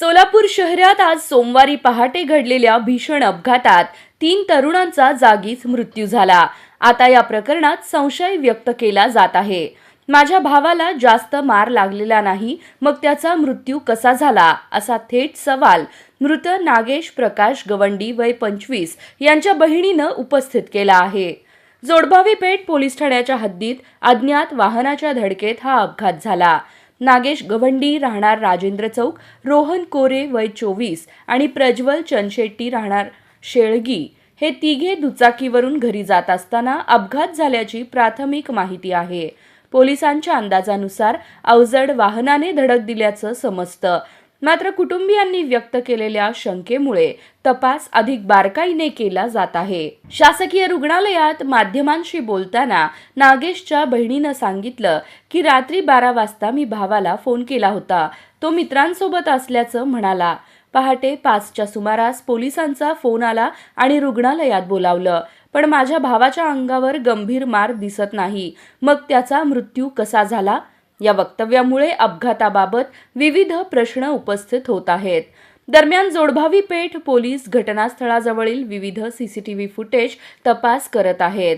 सोलापूर शहरात आज सोमवारी पहाटे घडलेल्या भीषण अपघातात 3 तरुणांचा जागीच मृत्यू झाला। आता या प्रकरणात संशय व्यक्त केला जात आहे। माझ्या भावाला जास्त मार लागलेला नाही, मग त्याचा मृत्यू कसा झाला, असा थेट सवाल मृत नागेश प्रकाश गवंडी वय 25 यांच्या बहिणीनं उपस्थित केला आहे। जोडभावी पेठ पोलीस ठाण्याच्या हद्दीत अज्ञात वाहनाच्या धडकेत हा अपघात झाला। नागेश गवंडी राहणार राजेंद्र चौक, रोहन कोरे वय 24 आणि प्रज्वल चनशेट्टी राहणार शेळगी हे तिघे दुचाकीवरून घरी जात असताना अपघात झाल्याची प्राथमिक माहिती आहे। पोलिसांच्या अंदाजानुसार अवजड वाहनाने धडक दिल्याचं समजतं। मात्र कुटुंबियांनी व्यक्त केलेल्या शंकेमुळे तपास अधिक बारकाईने केला जात आहे। शासकीय रुग्णालयात माध्यमांशी बोलताना नागेशच्या बहिणीनं सांगितलं की रात्री 12 वाजता मी भावाला फोन केला होता। तो मित्रांसोबत असल्याचं म्हणाला। पहाटे 5च्या सुमारास पोलिसांचा फोन आला आणि रुग्णालयात बोलावलं, पण माझ्या भावाच्या अंगावर गंभीर मार दिसत नाही, मग त्याचा मृत्यू कसा झाला? या वक्तव्यामुळे अपघाताबाबत विविध प्रश्न उपस्थित होत आहेत। दरम्यान जोडभावी पेठ पोलीस घटनास्थळाजवळील विविध सीसीटीव्ही फुटेज तपास करत आहेत।